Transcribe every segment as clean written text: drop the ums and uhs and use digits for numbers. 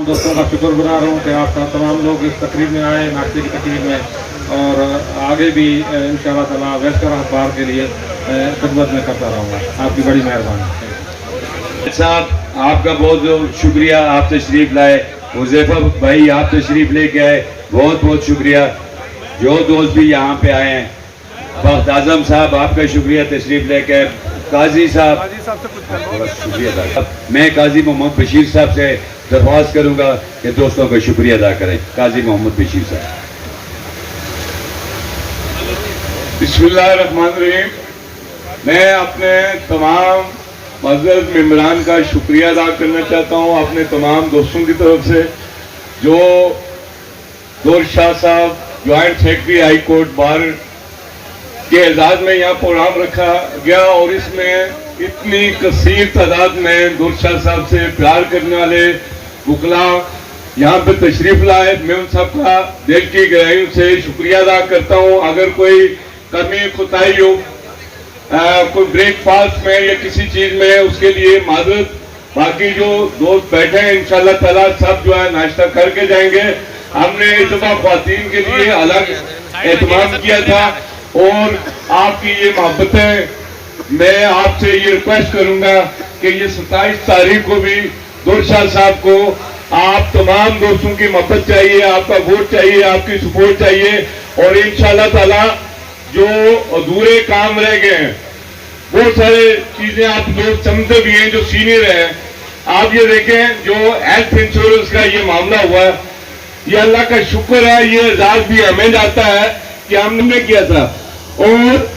तमाम दोस्तों का शुक्रगुजार हूँ कि आप तमाम लोग इस तकरीब में आए, नाश्ते की तकरीब में, और आगे भी इंशाअल्लाह ताला वेस्टर्न अखबार के लिए खिदमत में करता रहूँगा। आपकी बड़ी मेहरबानी साहब, आपका बहुत बहुत शुक्रिया, आप तशरीफ लाए। हुज़ैफा भाई आप तशरीफ लेके आए, बहुत बहुत शुक्रिया। जो दोस्त भी यहाँ पे आए हैं, वक्त आजम साहब आपका शुक्रिया तशरीफ लेके आए। काजी साहब शुक्रिया अदा। मैं काजी मोहम्मद बशीर साहब से दरख्वास्त करूँगा कि दोस्तों का शुक्रिया अदा करें। काजी मोहम्मद बशीर साहब। बिस्मिल्लाहिर्रहमानिर्रहीम। मैं अपने तमाम मज़हब मेंबरान का शुक्रिया अदा करना चाहता हूँ अपने तमाम दोस्तों की तरफ से। जो दौर शाह साहब joint secretary high court bar के एजाज में यहाँ प्रोग्राम रखा गया और इसमें इतनी कसीर तादाद में दौर शाह साहब से प्यार करने वाले वकला यहाँ पे तशरीफ लाए। मैं उन सब का दिल की गहराइयों से शुक्रिया अदा करता हूँ। अगर कोई कमी कोताही हो कोई ब्रेकफास्ट में या किसी चीज में, उसके लिए माजरत। बाकी जो दोस्त बैठे हैं इंशाअल्लाह ताला सब जो है नाश्ता करके जाएंगे। हमने इस दफा ख्वातीन के लिए अलग एहतमाम किया था और आपकी ये मोहब्बतें, मैं आपसे ये रिक्वेस्ट करूंगा कि ये 27 तारीख को भी दौर शाह साहब को आप तमाम दोस्तों की मोहब्बत चाहिए, आपका वोट चाहिए, आपकी सपोर्ट चाहिए। और इंशाअल्लाह ताला जो अधूरे काम रह गए हैं, बहुत सारे चीजें आप लोग समझते भी हैं जो सीनियर हैं। आप ये देखें जो हेल्थ इंश्योरेंस का ये मामला हुआ, ये अल्लाह का शुक्र है, ये एजाज भी हमें जाता है कि हमने किया था। और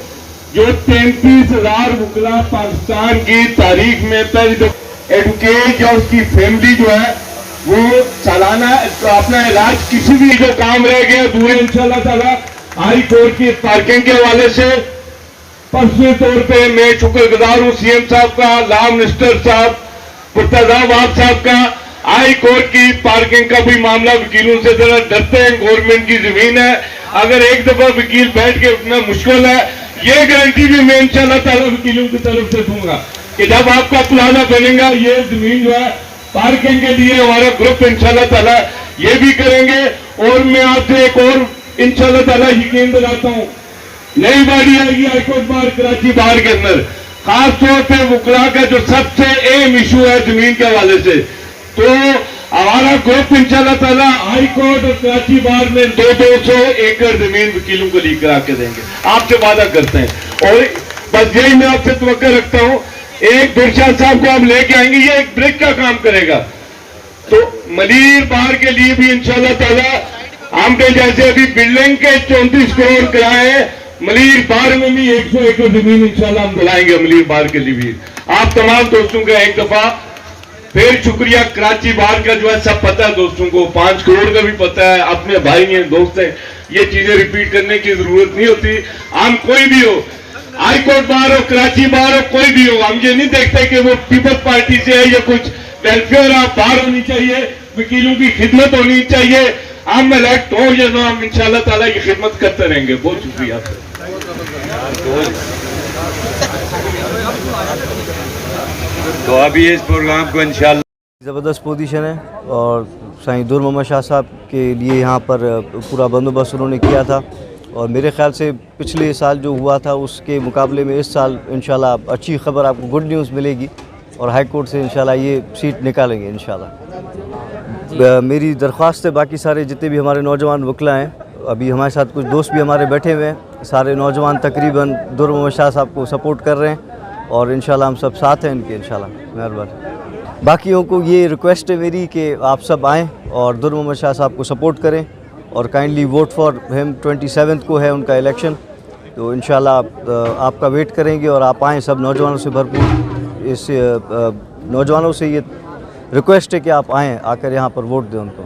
जो 33,000 वकला पाकिस्तान की तारीख में पहले एडुकेट और उसकी फैमिली जो है वो सालाना अपना इलाज किसी भी जो काम रह गया दूर इंशाअल्लाह ताला हाई कोर्ट की पार्किंग के हवाले से पर्सनल तौर पे मैं शुक्रगुजार हूँ सीएम साहब का, लॉ मिनिस्टर साहब मुर्तजाबाद साहब का। हाई कोर्ट की पार्किंग का भी मामला वकीलों से जरा डरते हैं, गवर्नमेंट की जमीन है, अगर एक दफा वकील बैठ के उठना मुश्किल है। ये गारंटी भी मैं इंशाअल्लाह ताला वकीलों की तरफ से दूंगा कि जब आपका प्लान बनेगा ये जमीन जो है पार्किंग के लिए हमारा ग्रुप इंशाअल्लाह ताला ये भी करेंगे। और मैं आपसे एक और इंशाअल्लाह ताला यकीन दिलाता हूँ, नई बारी आएगी हाईकोर्ट बार कराची बार के अंदर, खासतौर पे वकला का जो सबसे अहम इशू है जमीन के हवाले से, तो हमारा ग्रुप इंशाअल्लाह ताला हाई कोर्ट और कराची बार में 200 एकड़ जमीन वकीलों को लीक करा के देंगे, आपसे वादा करते हैं। और बस यही मैं आपसे तवक्को रखता हूँ, एक दौर शाह साहब को हम लेके आएंगे, ये एक ब्रिज का काम करेगा। तो मलीर बार के लिए भी इंशाअल्लाह ताला हमने जैसे अभी बिल्डिंग के 34 करोड़ कराए, मलीर बार में भी 100 एकड़ जमीन इंशाअल्लाह हम दिलाएंगे मलीर बार के लिए भी। आप तमाम दोस्तों का एक दफा फिर शुक्रिया। कराची बार का जो है सब पता है दोस्तों को, 5 करोड़ का भी पता है, अपने भाई हैं, दोस्त हैं, ये चीजें रिपीट करने की जरूरत नहीं होती। हम कोई भी हो, हाई कोर्ट बार हो, कराची बार हो, कोई भी हो, हम ये नहीं देखते कि वो पीपल्स पार्टी से है या कुछ वेलफेयर बार होनी चाहिए, वकीलों की खिदमत होनी चाहिए। हम इलेक्ट हो या ना, हम इंशाअल्लाह ताला ये खिदमत करते रहेंगे। बहुत शुक्रिया। तो अभी इस प्रोग्राम को इंशाअल्लाह ज़बरदस्त पोजीशन है और साईं दूर मोहम्मद शाह साहब के लिए यहाँ पर पूरा बंदोबस्त उन्होंने किया था। और मेरे ख्याल से पिछले साल जो हुआ था उसके मुकाबले में इस साल इंशाल्लाह अच्छी खबर, आपको गुड न्यूज़ मिलेगी और हाई कोर्ट से इंशाल्लाह ये सीट निकालेंगे इंशाल्लाह। मेरी दरख्वास्त है बाकी सारे जितने भी हमारे नौजवान वकला हैं, अभी हमारे साथ कुछ दोस्त भी हमारे बैठे हुए हैं, सारे नौजवान तकरीबन दूर मोहम्मद शाह साहब को सपोर्ट कर रहे हैं और इंशाल्लाह हम सब साथ हैं इनके इंशाल्लाह। मेहरबानी। बाकियों को ये रिक्वेस्ट है मेरी कि आप सब आएँ और दूर मोहम्मद शाह साहब को सपोर्ट करें और काइंडली वोट फॉर हिम। 27 को है उनका इलेक्शन, तो इंशाल्लाह आपका वेट करेंगे और आप आएँ सब नौजवानों से भरपूर। इस नौजवानों से ये रिक्वेस्ट है कि आप आएँ, आकर यहाँ पर वोट दें उनको।